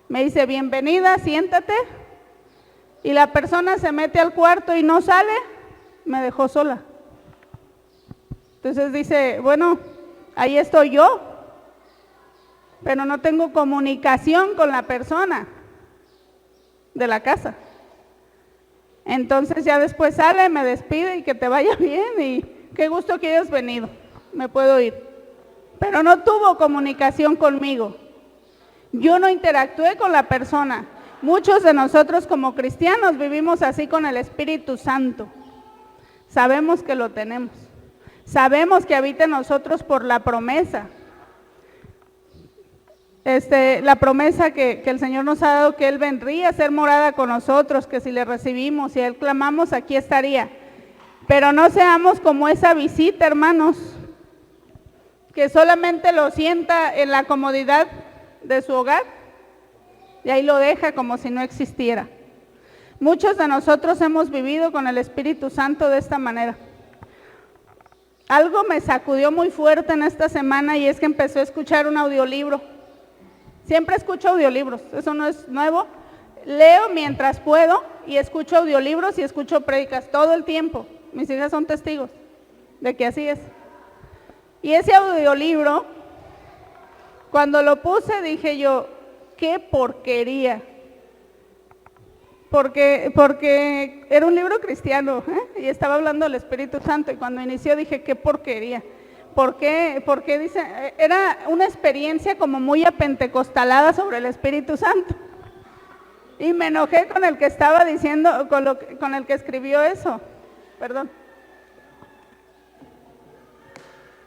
Me dice, bienvenida, siéntate. Y la persona se mete al cuarto y no sale, me dejó sola. Entonces dice, bueno, ahí estoy yo, pero no tengo comunicación con la persona de la casa. Entonces ya después sale, me despide y que te vaya bien y qué gusto que hayas venido, me puedo ir. Pero no tuvo comunicación conmigo. Yo no interactué con la persona. Muchos de nosotros como cristianos vivimos así con el Espíritu Santo. Sabemos que lo tenemos. Sabemos que habita en nosotros por la promesa. La promesa que el Señor nos ha dado, que Él vendría a ser morada con nosotros, que si le recibimos y a Él clamamos, aquí estaría. Pero no seamos como esa visita, hermanos, que solamente lo sienta en la comodidad de su hogar y ahí lo deja como si no existiera. Muchos de nosotros hemos vivido con el Espíritu Santo de esta manera. Algo me sacudió muy fuerte en esta semana y es que empecé a escuchar un audiolibro. Siempre escucho audiolibros, eso no es nuevo. Leo mientras puedo y escucho audiolibros y escucho prédicas todo el tiempo. Mis hijas son testigos de que así es. Y ese audiolibro, cuando lo puse, dije yo, qué porquería. Porque era un libro cristiano, y estaba hablando del Espíritu Santo, y cuando inició dije, qué porquería. ¿Por qué? Porque dice, era una experiencia como muy apentecostalada sobre el Espíritu Santo. Y me enojé con el que estaba diciendo, con el que escribió eso. Perdón.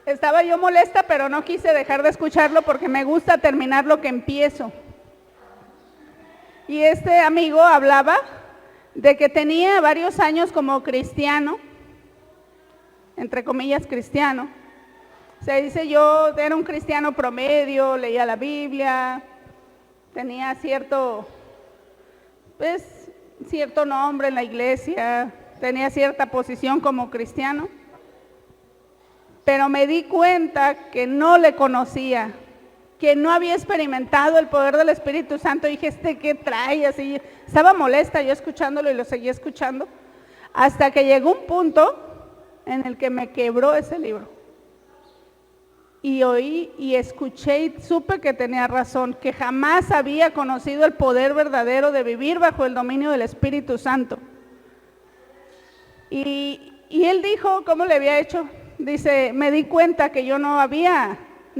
Estaba yo molesta, pero no quise dejar de escucharlo porque me gusta terminar lo que empiezo. Y este amigo hablaba de que tenía varios años como cristiano, entre comillas cristiano. Se dice, yo era un cristiano promedio, leía la Biblia, tenía cierto nombre en la iglesia, tenía cierta posición como cristiano, pero me di cuenta que no le conocía, que no había experimentado el poder del Espíritu Santo. Dije, ¿qué trae? Así, estaba molesta yo escuchándolo y lo seguía escuchando, hasta que llegó un punto en el que me quebró ese libro. Y oí y escuché y supe que tenía razón, que jamás había conocido el poder verdadero de vivir bajo el dominio del Espíritu Santo. Y él dijo, ¿cómo le había hecho? Dice, me di cuenta que yo no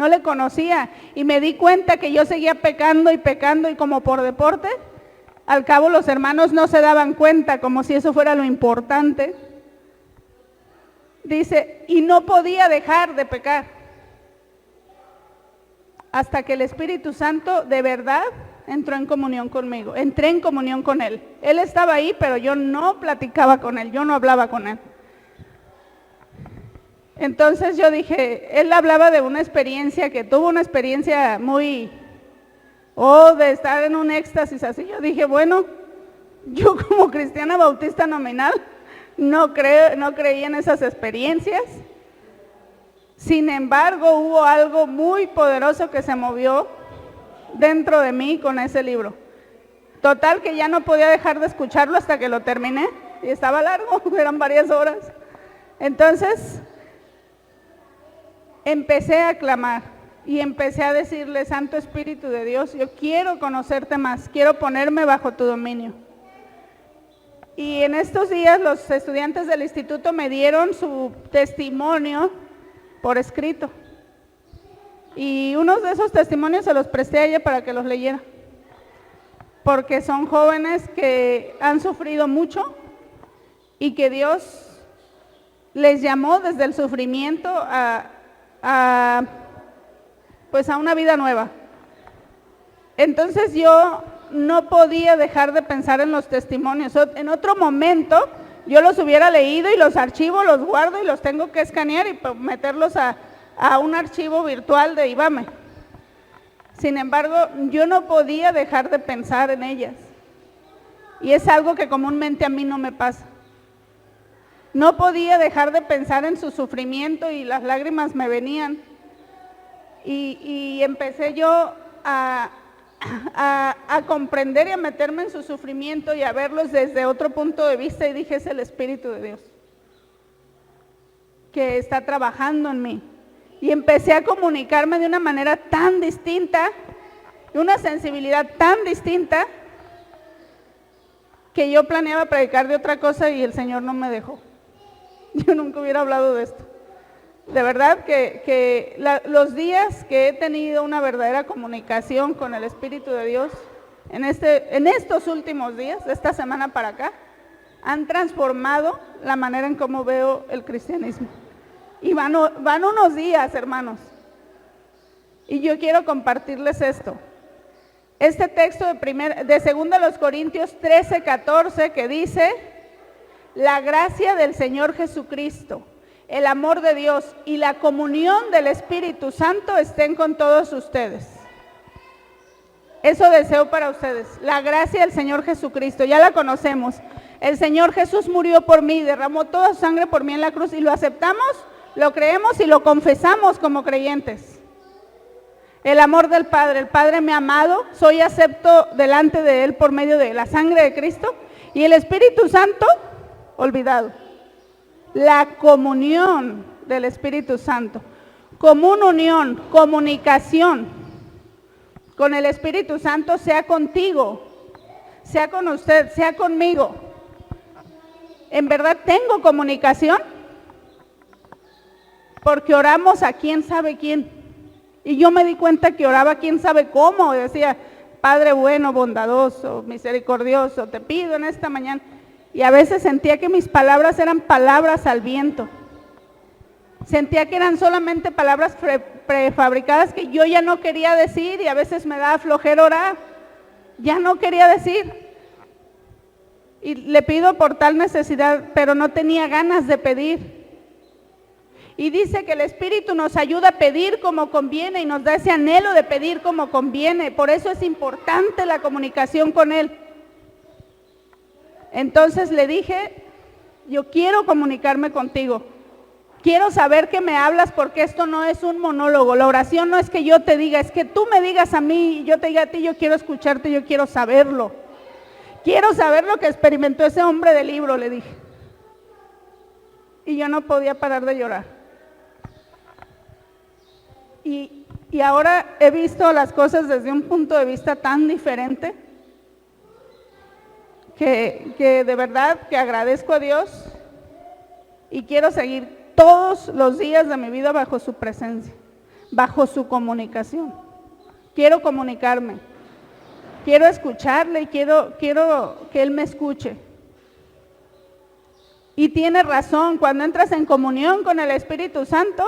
le conocía, y me di cuenta que yo seguía pecando y como por deporte. Al cabo los hermanos no se daban cuenta, como si eso fuera lo importante. Dice, y no podía dejar de pecar. Hasta que el Espíritu Santo de verdad entró en comunión conmigo, entré en comunión con Él. Él estaba ahí, pero yo no platicaba con Él, yo no hablaba con Él. Entonces yo dije, él hablaba de una experiencia, que tuvo una experiencia muy, de estar en un éxtasis así. Yo dije, bueno, yo como cristiana bautista nominal no creí en esas experiencias. Sin embargo, hubo algo muy poderoso que se movió dentro de mí con ese libro. Total que ya no podía dejar de escucharlo hasta que lo terminé, y estaba largo, eran varias horas. Entonces empecé a clamar y empecé a decirle, Santo Espíritu de Dios, yo quiero conocerte más, quiero ponerme bajo tu dominio. Y en estos días los estudiantes del instituto me dieron su testimonio por escrito, y unos de esos testimonios se los presté a ella para que los leyera, porque son jóvenes que han sufrido mucho y que Dios les llamó desde el sufrimiento a una vida nueva. Entonces yo no podía dejar de pensar en los testimonios. En otro momento yo los hubiera leído y los archivo, los guardo y los tengo que escanear y meterlos a un archivo virtual de IBAME. Sin embargo, yo no podía dejar de pensar en ellas. Y es algo que comúnmente a mí no me pasa. No podía dejar de pensar en su sufrimiento y las lágrimas me venían. Y empecé yo a a comprender y a meterme en su sufrimiento y a verlos desde otro punto de vista, y dije, es el Espíritu de Dios que está trabajando en mí. Y empecé a comunicarme de una manera tan distinta, de una sensibilidad tan distinta, que yo planeaba predicar de otra cosa y el Señor no me dejó. Yo nunca hubiera hablado de esto. De verdad que los días que he tenido una verdadera comunicación con el Espíritu de Dios, en estos últimos días, de esta semana para acá, han transformado la manera en cómo veo el cristianismo. Y van unos días, hermanos. Y yo quiero compartirles esto. Este texto de 2 Corintios 13, 14, que dice: la gracia del Señor Jesucristo, el amor de Dios y la comunión del Espíritu Santo estén con todos ustedes. Eso deseo para ustedes. La gracia del Señor Jesucristo, ya la conocemos. El Señor Jesús murió por mí, derramó toda su sangre por mí en la cruz, y lo aceptamos, lo creemos y lo confesamos como creyentes. El amor del Padre, el Padre me ha amado, soy acepto delante de Él por medio de la sangre de Cristo, y el Espíritu Santo, olvidado. La comunión del Espíritu Santo, común unión, comunicación con el Espíritu Santo, sea contigo, sea con usted, sea conmigo. ¿En verdad tengo comunicación? Porque oramos a quién sabe quién. Y yo me di cuenta que oraba quién sabe cómo. Decía, Padre bueno, bondadoso, misericordioso, te pido en esta mañana. Y a veces sentía que mis palabras eran palabras al viento. Sentía que eran solamente palabras prefabricadas que yo ya no quería decir, y a veces me daba flojera orar. Ya no quería decir. Y le pido por tal necesidad, pero no tenía ganas de pedir. Y dice que el Espíritu nos ayuda a pedir como conviene y nos da ese anhelo de pedir como conviene. Por eso es importante la comunicación con Él. Entonces le dije, yo quiero comunicarme contigo. Quiero saber que me hablas, porque esto no es un monólogo. La oración no es que yo te diga, es que tú me digas a mí y yo te diga a ti. Yo quiero escucharte, yo quiero saberlo. Quiero saber lo que experimentó ese hombre del libro, le dije. Y yo no podía parar de llorar. Y ahora he visto las cosas desde un punto de vista tan diferente, que de verdad que agradezco a Dios y quiero seguir todos los días de mi vida bajo su presencia, bajo su comunicación. Quiero comunicarme, quiero escucharle y quiero que Él me escuche. Y tiene razón, cuando entras en comunión con el Espíritu Santo,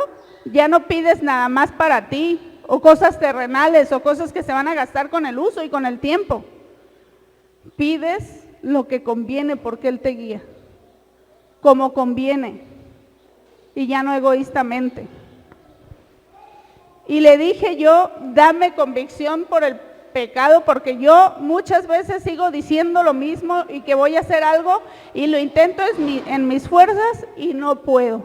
ya no pides nada más para ti, o cosas terrenales, o cosas que se van a gastar con el uso y con el tiempo. Pides lo que conviene, porque Él te guía, como conviene, y ya no egoístamente. Y le dije yo, dame convicción por el pecado, porque yo muchas veces sigo diciendo lo mismo y que voy a hacer algo y lo intento en mis fuerzas y no puedo.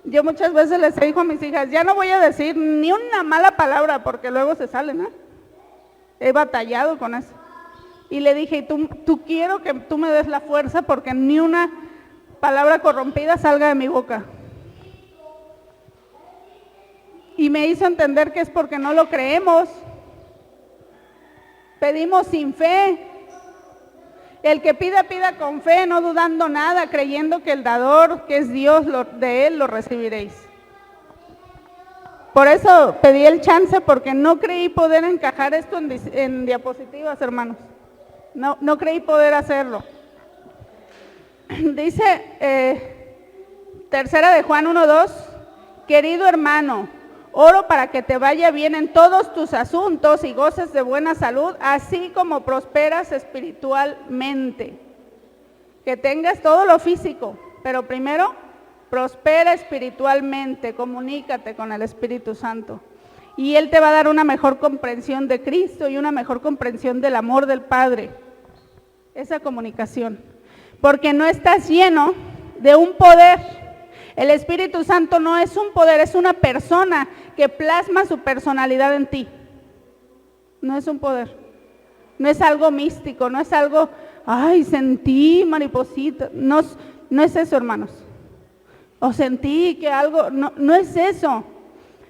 Yo muchas veces les digo a mis hijas, ya no voy a decir ni una mala palabra porque luego se salen, ¿no? He batallado con eso. Y le dije, tú quiero que tú me des la fuerza, porque ni una palabra corrompida salga de mi boca. Y me hizo entender que es porque no lo creemos. Pedimos sin fe. El que pida, pida con fe, no dudando nada, creyendo que el dador, que es Dios, de Él lo recibiréis. Por eso pedí el chance, porque no creí poder encajar esto en diapositivas, hermanos. No creí poder hacerlo. Dice 3 de Juan 1:2, querido hermano, oro para que te vaya bien en todos tus asuntos y goces de buena salud, así como prosperas espiritualmente. Que tengas todo lo físico, pero primero prospera espiritualmente, comunícate con el Espíritu Santo. Y Él te va a dar una mejor comprensión de Cristo y una mejor comprensión del amor del Padre. Esa comunicación. Porque no estás lleno de un poder. El Espíritu Santo no es un poder, es una persona que plasma su personalidad en ti. No es un poder, no es algo místico, no es algo, ay, sentí mariposita, no es eso, hermanos. O sentí que algo, no es eso.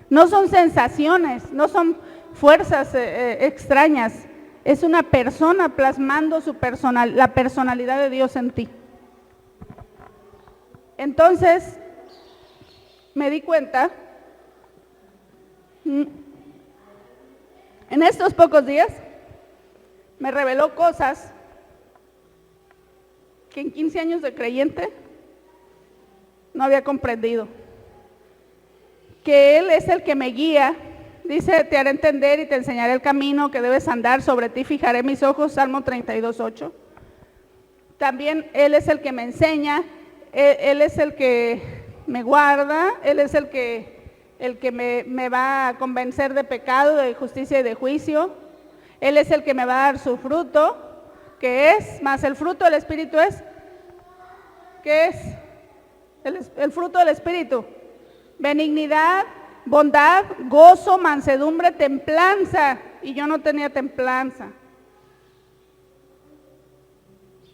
No son sensaciones, no son fuerzas extrañas. Es una persona plasmando la personalidad de Dios en ti. Entonces, me di cuenta, en estos pocos días, me reveló cosas que en 15 años de creyente no había comprendido. Que Él es el que me guía, dice, te haré entender y te enseñaré el camino que debes andar, sobre ti fijaré mis ojos, Salmo 32:8. También Él es el que me enseña, Él es el que me guarda, Él es el que me va a convencer de pecado, de justicia y de juicio. Él es el que me va a dar su fruto, que es, más el fruto del Espíritu es, ¿qué es? El fruto del Espíritu: benignidad, bondad, gozo, mansedumbre, templanza. Y yo no tenía templanza.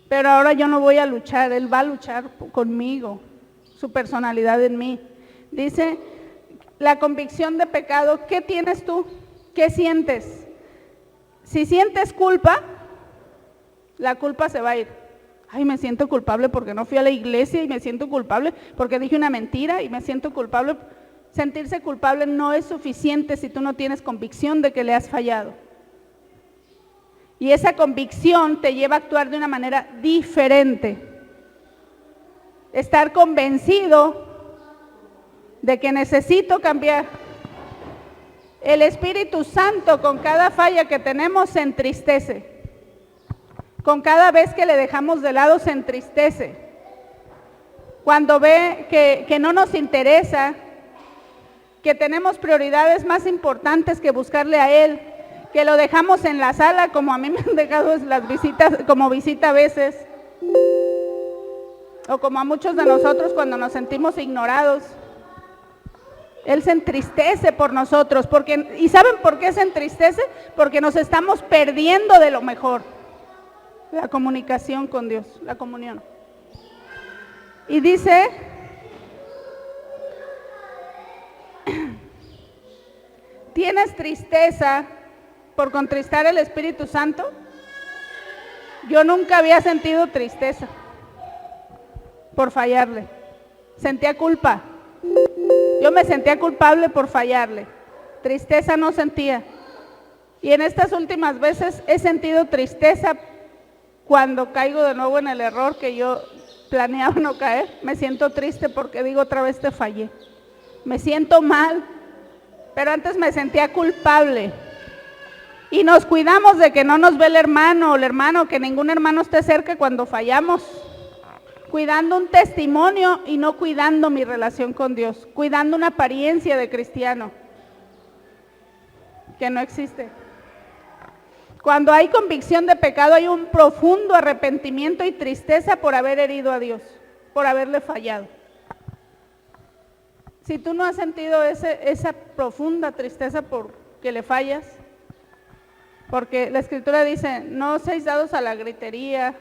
Pero ahora yo no voy a luchar, Él va a luchar conmigo, su personalidad en mí. Dice, la convicción de pecado, ¿qué tienes tú? ¿Qué sientes? Si sientes culpa, la culpa se va a ir. Ay, me siento culpable porque no fui a la iglesia, y me siento culpable porque dije una mentira, y me siento culpable. Sentirse culpable no es suficiente si tú no tienes convicción de que le has fallado. Y esa convicción te lleva a actuar de una manera diferente. Estar convencido de que necesito cambiar. El Espíritu Santo, con cada falla que tenemos, se entristece. Con cada vez que le dejamos de lado, se entristece. Cuando ve que no nos interesa, que tenemos prioridades más importantes que buscarle a Él, que lo dejamos en la sala, como a mí me han dejado las visitas, como visita a veces, o como a muchos de nosotros cuando nos sentimos ignorados. Él se entristece por nosotros, ¿y saben por qué se entristece? Porque nos estamos perdiendo de lo mejor, la comunicación con Dios, la comunión. Y dice, ¿tienes tristeza por contristar el Espíritu Santo? Yo nunca había sentido tristeza por fallarle. Sentía culpa. Yo me sentía culpable por fallarle. Tristeza no sentía. Y en estas últimas veces he sentido tristeza cuando caigo de nuevo en el error que yo planeaba no caer. Me siento triste porque digo, otra vez te fallé. Me siento mal, pero antes me sentía culpable. Y nos cuidamos de que no nos ve el hermano o el hermano, que ningún hermano esté cerca cuando fallamos. Cuidando un testimonio y no cuidando mi relación con Dios. Cuidando una apariencia de cristiano que no existe. Cuando hay convicción de pecado, hay un profundo arrepentimiento y tristeza por haber herido a Dios, por haberle fallado. Si tú no has sentido esa profunda tristeza porque le fallas, porque la Escritura dice, no seáis dados a la gritería,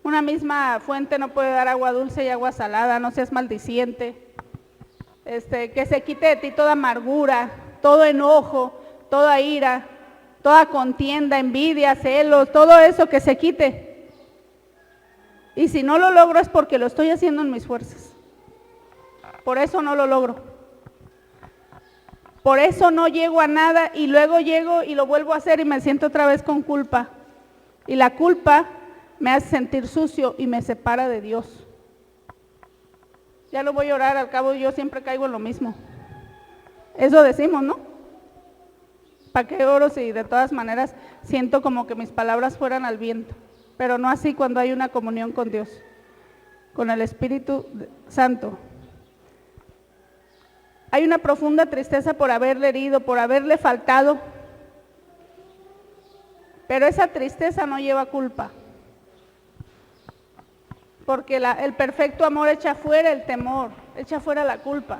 una misma fuente no puede dar agua dulce y agua salada, no seas maldiciente, que se quite de ti toda amargura, todo enojo, toda ira, toda contienda, envidia, celos, todo eso que se quite. Y si no lo logro es porque lo estoy haciendo en mis fuerzas. Por eso no lo logro. Por eso no llego a nada y luego llego y lo vuelvo a hacer y me siento otra vez con culpa. Y la culpa me hace sentir sucio y me separa de Dios. Ya no voy a orar, al cabo yo siempre caigo en lo mismo. Eso decimos, ¿no? ¿Para qué oro si de todas maneras siento como que mis palabras fueran al viento? Pero no así cuando hay una comunión con Dios, con el Espíritu Santo. Hay una profunda tristeza por haberle herido, por haberle faltado. Pero esa tristeza no lleva culpa. Porque el perfecto amor echa fuera el temor. echa fuera la culpa.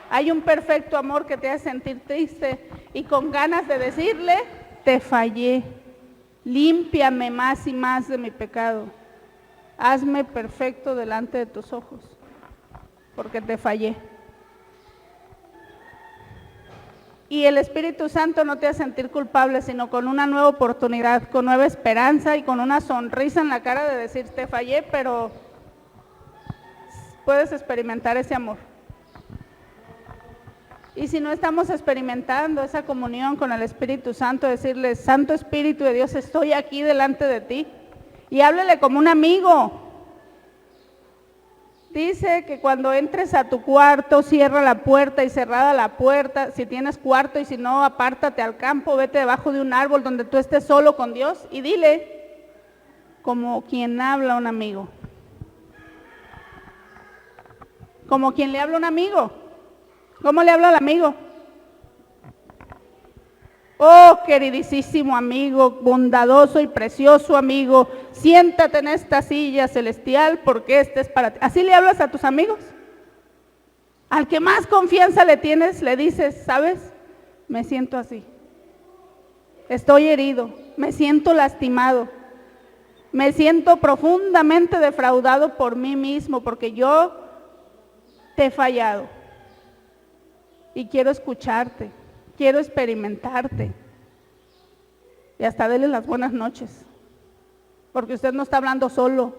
Hay un perfecto amor que te hace sentir triste y con ganas de decirle, te fallé, límpiame más y más de mi pecado, hazme perfecto delante de tus ojos, porque te fallé. Y el Espíritu Santo no te hace sentir culpable, sino con una nueva oportunidad, con nueva esperanza y con una sonrisa en la cara de decir, te fallé, pero puedes experimentar ese amor. Y si no estamos experimentando esa comunión con el Espíritu Santo, decirle, Santo Espíritu de Dios, estoy aquí delante de ti. Y háblele como un amigo. Dice que cuando entres a tu cuarto, cierra la puerta y cerrada la puerta, si tienes cuarto y si no, apártate al campo, vete debajo de un árbol donde tú estés solo con Dios y dile, como quien habla a un amigo. Como quien le habla a un amigo. ¿Cómo le habla al amigo? Oh, queridísimo amigo, bondadoso y precioso amigo, siéntate en esta silla celestial porque este es para ti. ¿Así le hablas a tus amigos? Al que más confianza le tienes, le dices, ¿sabes? Me siento así. Estoy herido, me siento lastimado, me siento profundamente defraudado por mí mismo porque yo te he fallado. Y quiero escucharte, quiero experimentarte. Y hasta dele las buenas noches. Porque usted no está hablando solo,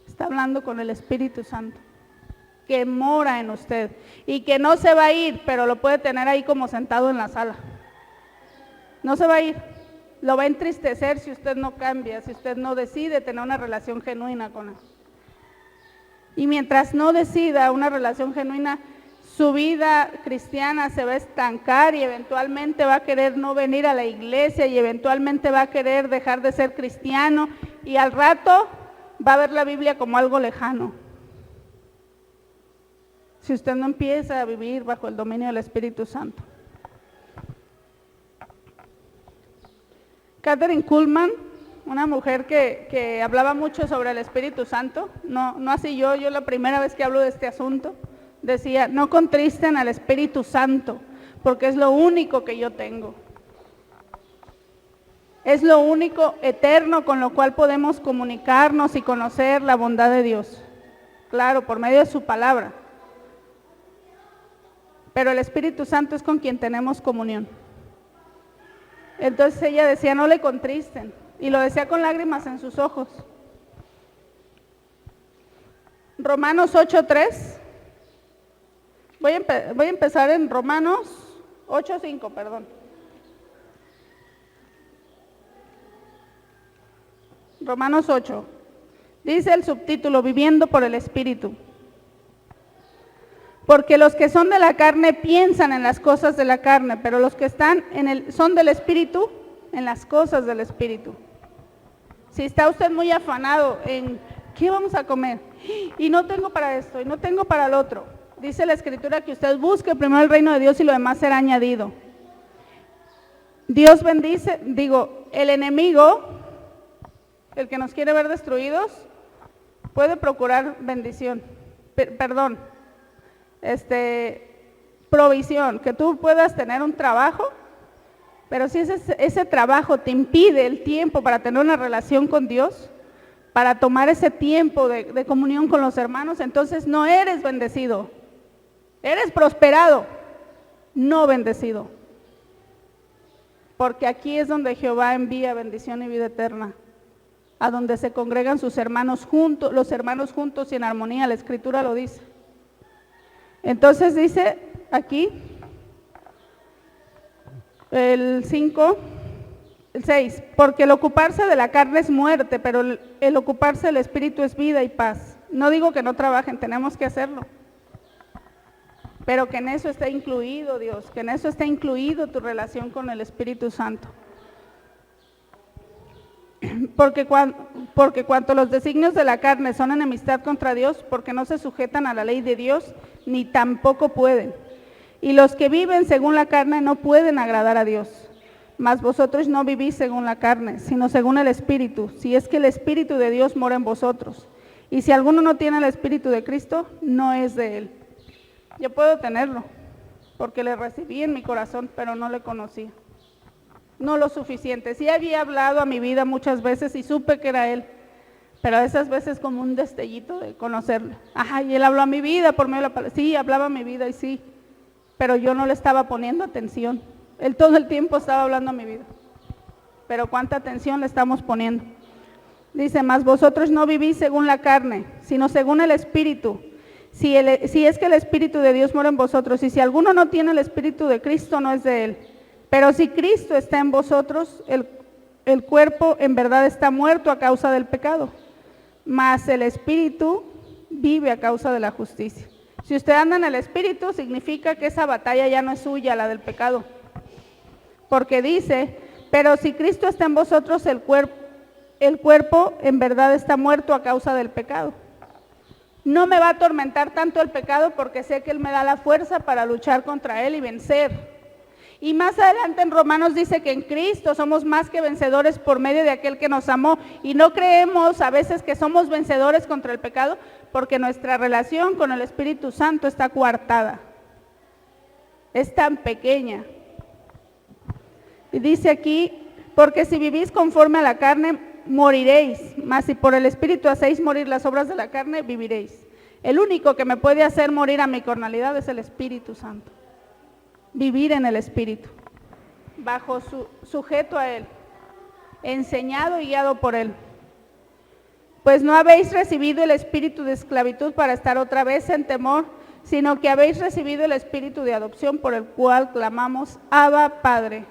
está hablando con el Espíritu Santo, que mora en usted. Y que no se va a ir, pero lo puede tener ahí como sentado en la sala. No se va a ir. Lo va a entristecer si usted no cambia, si usted no decide tener una relación genuina con él. Y mientras no decida una relación genuina, su vida cristiana se va a estancar y eventualmente va a querer no venir a la iglesia y eventualmente va a querer dejar de ser cristiano y al rato va a ver la Biblia como algo lejano. Si usted no empieza a vivir bajo el dominio del Espíritu Santo. Kathryn Kuhlman, una mujer que hablaba mucho sobre el Espíritu Santo, no así yo la primera vez que hablo de este asunto, decía, no contristen al Espíritu Santo, porque es lo único que yo tengo. Es lo único eterno con lo cual podemos comunicarnos y conocer la bondad de Dios. Claro, por medio de su palabra. Pero el Espíritu Santo es con quien tenemos comunión. Entonces ella decía, no le contristen. Y lo decía con lágrimas en sus ojos. Romanos 8:3. Voy a empezar en Romanos 8:5, perdón. Romanos 8. Dice el subtítulo, Viviendo por el Espíritu. Porque los que son de la carne piensan en las cosas de la carne, pero los que son del Espíritu, en las cosas del Espíritu. Si está usted muy afanado en, ¿qué vamos a comer? Y no tengo para esto, y no tengo para el otro. Dice la Escritura que usted busque primero el reino de Dios y lo demás será añadido. Dios bendice, el enemigo, el que nos quiere ver destruidos, puede procurar bendición, provisión, que tú puedas tener un trabajo, pero si ese trabajo te impide el tiempo para tener una relación con Dios, para tomar ese tiempo de comunión con los hermanos, entonces no eres bendecido. Eres prosperado, no bendecido. Porque aquí es donde Jehová envía bendición y vida eterna. A donde se congregan sus hermanos juntos, los hermanos juntos y en armonía, la Escritura lo dice. Entonces dice aquí, el 6, porque el ocuparse de la carne es muerte, pero el ocuparse del Espíritu es vida y paz. No digo que no trabajen, tenemos que hacerlo. Pero que en eso está incluido Dios, que en eso está incluido tu relación con el Espíritu Santo. Porque cuanto los designios de la carne son enemistad contra Dios, porque no se sujetan a la ley de Dios, ni tampoco pueden. Y los que viven según la carne no pueden agradar a Dios. Mas vosotros no vivís según la carne, sino según el Espíritu, si es que el Espíritu de Dios mora en vosotros. Y si alguno no tiene el Espíritu de Cristo, no es de Él. Yo puedo tenerlo, porque le recibí en mi corazón, pero no le conocía. No lo suficiente. Sí había hablado a mi vida muchas veces y supe que era Él, pero a esas veces como un destellito de conocerle. Ajá, y Él habló a mi vida por medio de la palabra. Sí, hablaba a mi vida y sí, pero yo no le estaba poniendo atención. Él todo el tiempo estaba hablando a mi vida, pero ¿cuánta atención le estamos poniendo? Dice, mas vosotros no vivís según la carne, sino según el Espíritu. Si es que el Espíritu de Dios mora en vosotros, y si alguno no tiene el Espíritu de Cristo, no es de Él. Pero si Cristo está en vosotros, el cuerpo en verdad está muerto a causa del pecado, mas el Espíritu vive a causa de la justicia. Si usted anda en el Espíritu, significa que esa batalla ya no es suya, la del pecado. Porque dice, pero si Cristo está en vosotros, el cuerpo en verdad está muerto a causa del pecado. No me va a atormentar tanto el pecado porque sé que Él me da la fuerza para luchar contra él y vencer. Y más adelante en Romanos dice que en Cristo somos más que vencedores por medio de aquel que nos amó. Y no creemos a veces que somos vencedores contra el pecado porque nuestra relación con el Espíritu Santo está coartada. Es tan pequeña. Y dice aquí, porque si vivís conforme a la carne, moriréis, mas si por el Espíritu hacéis morir las obras de la carne, viviréis. El único que me puede hacer morir a mi carnalidad es el Espíritu Santo. Vivir en el Espíritu, sujeto a Él, enseñado y guiado por Él. Pues no habéis recibido el espíritu de esclavitud para estar otra vez en temor, sino que habéis recibido el espíritu de adopción por el cual clamamos, Abba, Padre.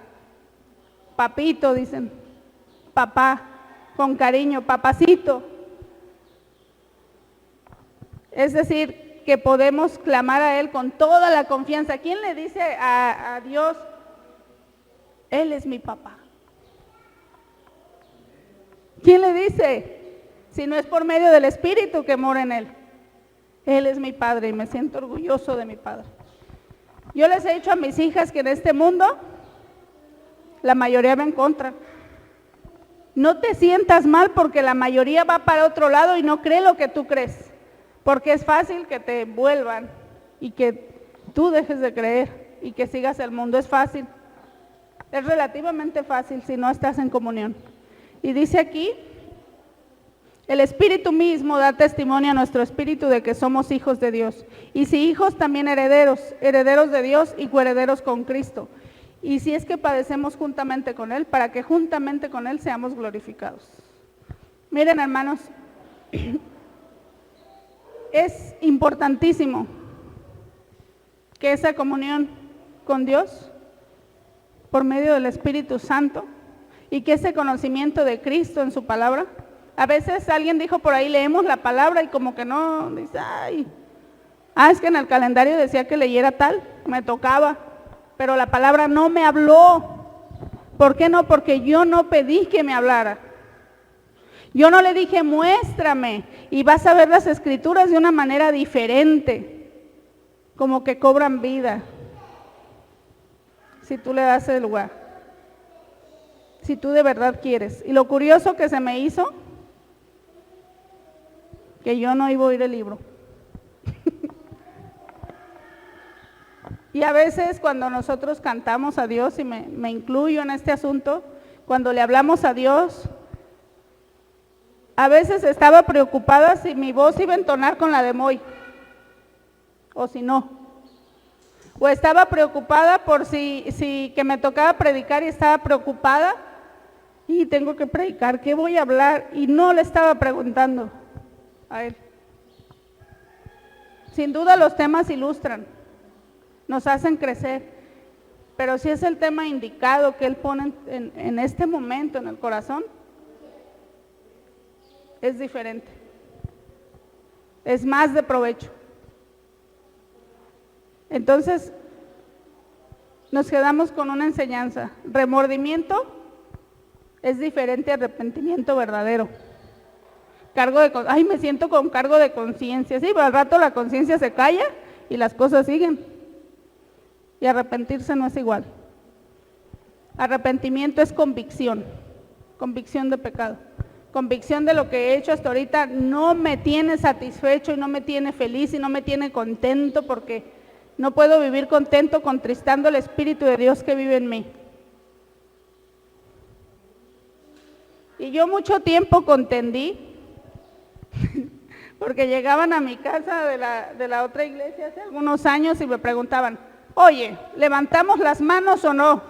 Papito, dicen, papá, con cariño, papacito. Es decir, que podemos clamar a Él con toda la confianza. ¿Quién le dice a Dios, Él es mi papá? ¿Quién le dice? Si no es por medio del Espíritu que mora en Él. Él es mi Padre y me siento orgulloso de mi Padre. Yo les he dicho a mis hijas que en este mundo la mayoría va en contra. No te sientas mal porque la mayoría va para otro lado y no cree lo que tú crees. Porque es fácil que te envuelvan y que tú dejes de creer y que sigas el mundo. Es fácil. Es relativamente fácil si no estás en comunión. Y dice aquí, el Espíritu mismo da testimonio a nuestro espíritu de que somos hijos de Dios. Y si hijos, también herederos, herederos de Dios y coherederos con Cristo. Y si es que padecemos juntamente con Él, para que juntamente con Él seamos glorificados. Miren, hermanos, es importantísimo que esa comunión con Dios, por medio del Espíritu Santo, y que ese conocimiento de Cristo en su palabra, a veces alguien dijo por ahí, leemos la palabra y como que no, dice, es que en el calendario decía que leyera tal, me tocaba, pero la palabra no me habló. ¿Por qué no? Porque yo no pedí que me hablara. Yo no le dije, muéstrame, y vas a ver las escrituras de una manera diferente, como que cobran vida, si tú le das el lugar, si tú de verdad quieres. Y lo curioso que se me hizo, que yo no iba a oír el libro. Y a veces cuando nosotros cantamos a Dios, y me incluyo en este asunto, cuando le hablamos a Dios, a veces estaba preocupada si mi voz iba a entonar con la de Moy, o si no. O estaba preocupada por si que me tocaba predicar y estaba preocupada, y tengo que predicar, ¿qué voy a hablar? Y no le estaba preguntando a Él. Sin duda los temas ilustran, nos hacen crecer, pero si es el tema indicado que Él pone en este momento en el corazón, es diferente, es más de provecho. Entonces, nos quedamos con una enseñanza. Remordimiento es diferente a arrepentimiento verdadero. Me siento con cargo de conciencia. Sí, pero al rato la conciencia se calla y las cosas siguen. Y arrepentirse no es igual. Arrepentimiento es convicción de pecado. convicción de lo que he hecho hasta ahorita no me tiene satisfecho y no me tiene feliz y no me tiene contento, porque no puedo vivir contento contristando el Espíritu de Dios que vive en mí. Y yo mucho tiempo contendí, porque llegaban a mi casa de la otra iglesia hace algunos años y me preguntaban, oye, ¿levantamos las manos o no?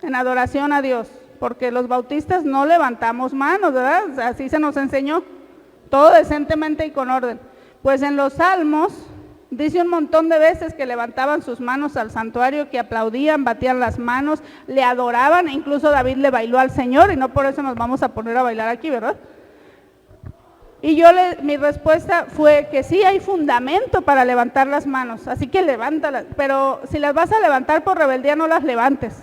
En adoración a Dios, porque los bautistas no levantamos manos, ¿verdad? Así se nos enseñó, todo decentemente y con orden. Pues en los Salmos dice un montón de veces que levantaban sus manos al santuario, que aplaudían, batían las manos, le adoraban, e incluso David le bailó al Señor, y no por eso nos vamos a poner a bailar aquí, ¿verdad? Y mi respuesta fue que sí hay fundamento para levantar las manos, así que levántalas, pero si las vas a levantar por rebeldía, no las levantes.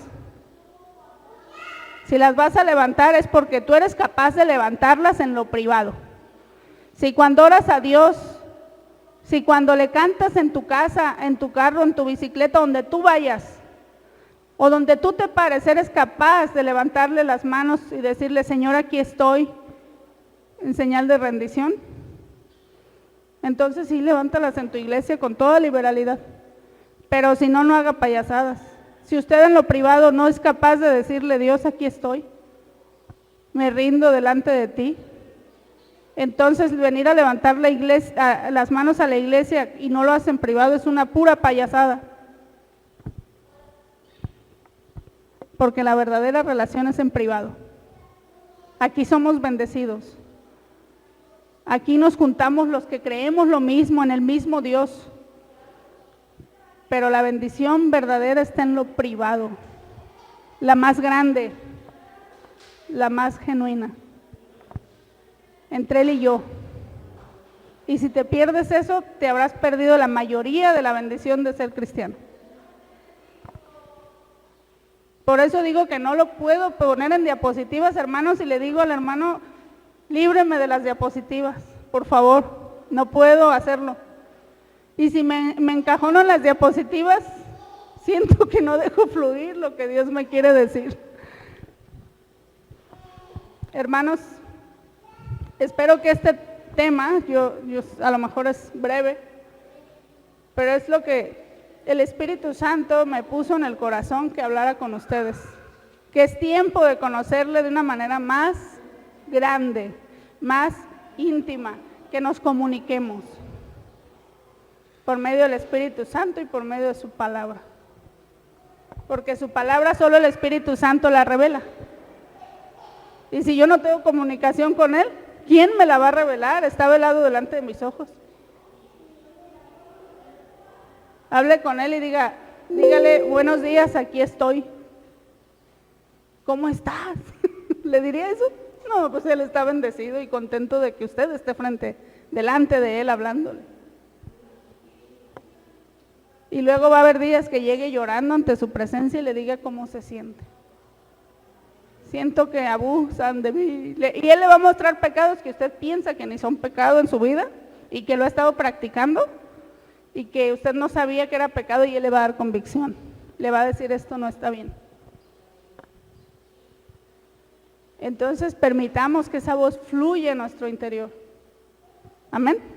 Si las vas a levantar es porque tú eres capaz de levantarlas en lo privado. Si cuando oras a Dios, si cuando le cantas en tu casa, en tu carro, en tu bicicleta, donde tú vayas, o donde tú te pares, eres capaz de levantarle las manos y decirle, Señor, aquí estoy, en señal de rendición, entonces sí, levántalas en tu iglesia con toda liberalidad. Pero si no, no haga payasadas. Si usted en lo privado no es capaz de decirle, Dios, aquí estoy, me rindo delante de ti, entonces venir a levantar las manos a la iglesia y no lo hace en privado es una pura payasada. Porque la verdadera relación es en privado. Aquí somos bendecidos. Aquí nos juntamos los que creemos lo mismo, en el mismo Dios. Pero la bendición verdadera está en lo privado, la más grande, la más genuina, entre Él y yo. Y si te pierdes eso, te habrás perdido la mayoría de la bendición de ser cristiano. Por eso digo que no lo puedo poner en diapositivas, hermanos, y le digo al hermano, líbreme de las diapositivas, por favor, no puedo hacerlo. Y si me encajono en las diapositivas, siento que no dejo fluir lo que Dios me quiere decir. Hermanos, espero que este tema, yo a lo mejor es breve, pero es lo que el Espíritu Santo me puso en el corazón que hablara con ustedes. Que es tiempo de conocerle de una manera más grande, más íntima, que nos comuniquemos por medio del Espíritu Santo y por medio de su palabra. Porque su palabra solo el Espíritu Santo la revela. Y si yo no tengo comunicación con Él, ¿quién me la va a revelar? Está velado delante de mis ojos. Hable con Él y dígale, buenos días, aquí estoy. ¿Cómo estás? ¿Le diría eso? No, pues Él está bendecido y contento de que usted esté delante de Él hablándole. Y luego va a haber días que llegue llorando ante su presencia y le diga cómo se siente. Siento que abusan de mí. Y Él le va a mostrar pecados que usted piensa que ni son pecado en su vida y que lo ha estado practicando y que usted no sabía que era pecado, y Él le va a dar convicción. Le va a decir, esto no está bien. Entonces permitamos que esa voz fluya en nuestro interior. Amén.